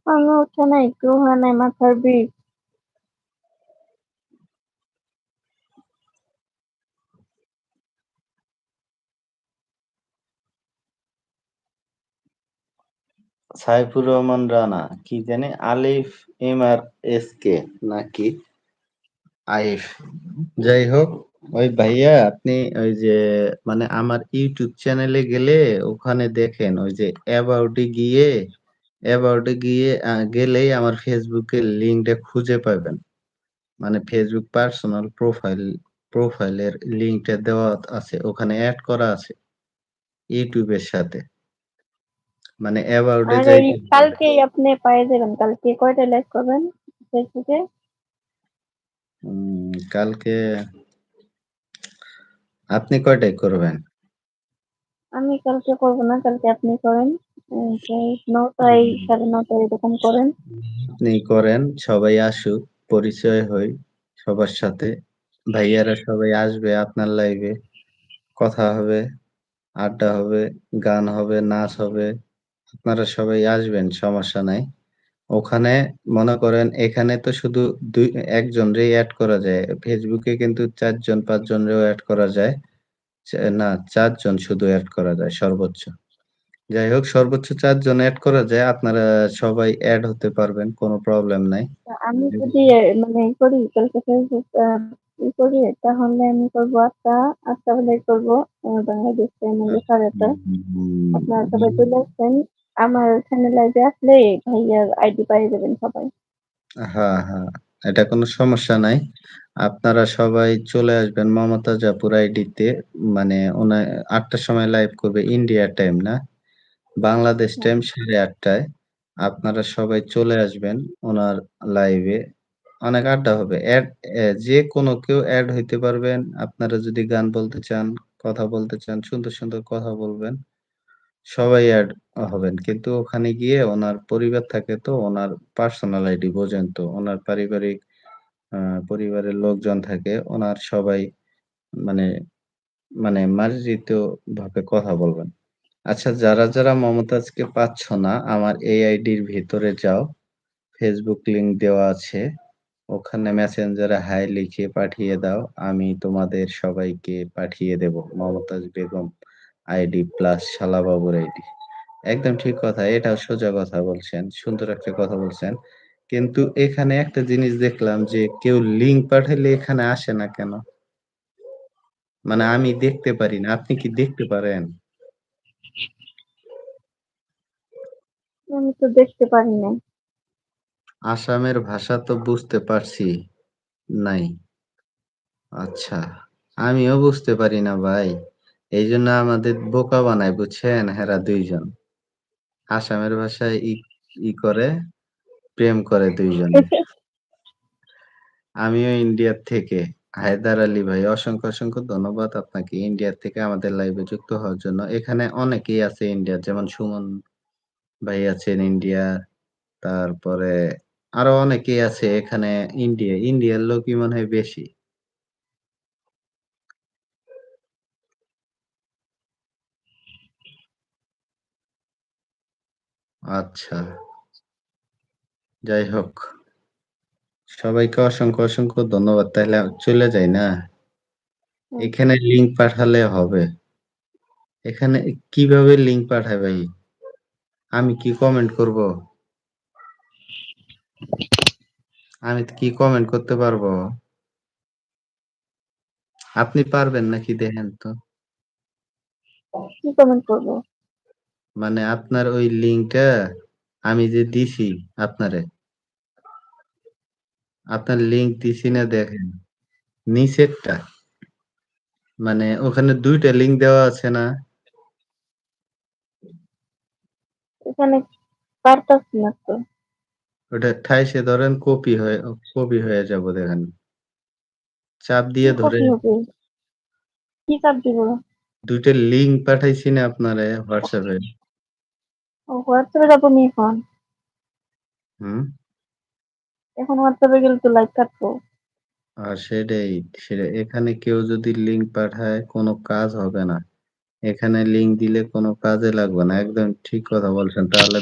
আমি উঠে নাই, একটু হয় নাই, মাথার বিষ। সাইফুর রহমান রানা কি জানি আলিফ এম আর এস কে নাকি আইফ, যাই হোক। ওই ভাইয়া আপনি ওই যে মানে আমার ইউটিউব চ্যানেলে গেলে ওখানে দেখেন ওই যে অ্যাবাউটে গিয়ে গেলেই আমার ফেসবুকের লিঙ্কটা খুঁজে পাবেন। মানে ফেসবুক পার্সোনাল প্রোফাইলের লিঙ্কটা দেওয়া আছে, ওখানে অ্যাড করা আছে ইউটিউবের সাথে। মানে অ্যাবাউটে আর এই যাইতে হবে। কালকেই আপনি পাই যাবেন। কালকে কয়টায় লাইভ করবেন ফেসবুকে? কালকে আপনি কয়টায় করবেন? আমি কালকে করবো না, কালকে আপনি করেন। যে 9টায়, 9:30 এরকম করেন। আপনি করেন, সবাই আসুক, পরিচয় হই সবার সাথে। ভাইয়ারা সবাই আসবে আপনার লাইভে, কথা হবে, আড্ডা হবে, গান হবে, নাচ হবে। আপনারা সবাই আসবেন, সমস্যা নাই। ওখানে মনে করেন এখানে তো শুধু একজনরেই অ্যাড করা যায়। ফেসবুকে কিন্তু 4 জন 5 জনেরও অ্যাড করা যায়। না, 4 জন শুধু অ্যাড করা যায় সর্বোচ্চ। যাই হোক, সর্বোচ্চ 4 জন এড করা যায়। আপনারা সবাই এড হতে পারবেন, কোনো প্রবলেম নাই। তা আমি যদি মানে ই করি কালকে ফেসবুক ই করি, তাহলে আমি করবো 8টা হলে করবো বাংলাদেশ টাইমে 8:30। আপনারা সবাই চলে আসবেন। আমার এখানে লাইভে আসলে ভাইয়ার আইডি পাই যাবেন সবাই। হ্যাঁ, হ্যাঁ, এটা কোনো সমস্যা নাই। আপনারা সবাই চলে আসবেন মমতাজ আপুর আইডিতে। মানে উনি 8টার সময় লাইভ করবে ইন্ডিয়া টাইম, না? বাংলাদেশ হ্যাঁ, টাইম 8:30টায়। আপনারা সবাই চলে আসবেন উনার লাইভে। অনেক আড্ডা হবে। যে কোনো কেউ এড হইতে পারবেন। আপনারা যদি গান বলতে চান, কথা বলতে চান, সুন্দর, সুন্দর কথা বলবেন। সবাই এড হবেন। কিন্তু ওখানে গিয়ে ওনার পরিবার থাকে, তো ওনার পার্সোনাল আইডি বোঝেন তো। ওনার পারিবারিক আ পরিবারের লোকজন থাকে। ওনার সবাই মানে মানে মার্জিত ভাবে কথা বলবেন। আচ্ছা, যারা মমতাজকে পাচ্ছ না, আমার এই আইডির ভেতরে যাও। ফেসবুক লিংক দেওয়া আছে। ওখানে মেসেঞ্জারে হাই লিখে পাঠিয়ে দাও। আমি তোমাদের সবাইকে পাঠিয়ে দেব মমতাজ বেগম আইডি প্লাস শালাবাবুর আইডি। একদম ঠিক কথা। এটাও সোজা কথা বলছেন। সুন্দর একটা কথা বলছেন। কিন্তু এখানে একটা জিনিস দেখলাম যে কেউ লিঙ্ক পাঠাইলে এখানে আসে না কেন? মানে আমি দেখতে পারি না। আপনি কি দেখতে পারেন? আমি তো দেখতে পারি না। আসামের ভাষা তো বুঝতে পারছি নাই। আচ্ছা। আমিও বুঝতে পারি না ভাই। এইজন্য আমাদের বোকা বানায়, বুঝছেন? হেরা ২ জন। আসামের ভাষায় ই করে, প্রেম করে ২ জনে। আমিও ইন্ডিয়ার থেকে। হায়দার আলী ভাই, অসংখ্য, অসংখ্য ধন্যবাদ আপনাকে ইন্ডিয়া থেকে আমাদের লাইভে যুক্ত হওয়ার জন্য। এখানে অনেকেই আছে ইন্ডিয়ার, যেমন সুমন ভাই আছেন ইন্ডিয়ার, তারপরে আরো অনেকেই আছে এখানে ইন্ডিয়ার লোকই মনে হয় বেশি। আচ্ছা, যাই হোক। সবাইকে অসংখ্য, অসংখ্য ধন্যবাদ। তাইলে চলে যাই, না? হুম, এখানে লিঙ্ক পাঠালে হবে। এখানে কিভাবে লিঙ্ক পাঠায় ভাই? আমি কি কমেন্ট করব? আমি কি কমেন্ট করতে পারবো? আপনি পারবেন নাকি দেখেন তো? কি কমেন্ট করবো? মানে আপনার ওই লিঙ্কটা আমি যে দিছি আপনারে, আপনার লিঙ্ক দিছি না দেখেন। নিচেরটা। মানে ওখানে ২ টা লিঙ্ক দেওয়া আছে না? এখানে পারতাছি না তো। ওটা ঠাইসে ধরেন কপি হয়ে যাবো দেখেন। চাপ কি দিয়ে ধরে কপি হবে? কি চাপ দিব? ২ টা লিঙ্ক পাঠাইছি না আপনারে WhatsApp এ। ও হোয়াটসঅ্যাপে যাবো নি এখন? হুম? এখন হোয়াটসঅ্যাপে গেলে তো লাইভ কাটবো। সেটাই। এখানে কেউ যদি লিঙ্ক পাঠায় কোনো কাজ হবে না। এখানে লিঙ্ক দিলে কোনো কাজে লাগবে না। একদম ঠিক কথা বলছেন। তাহলে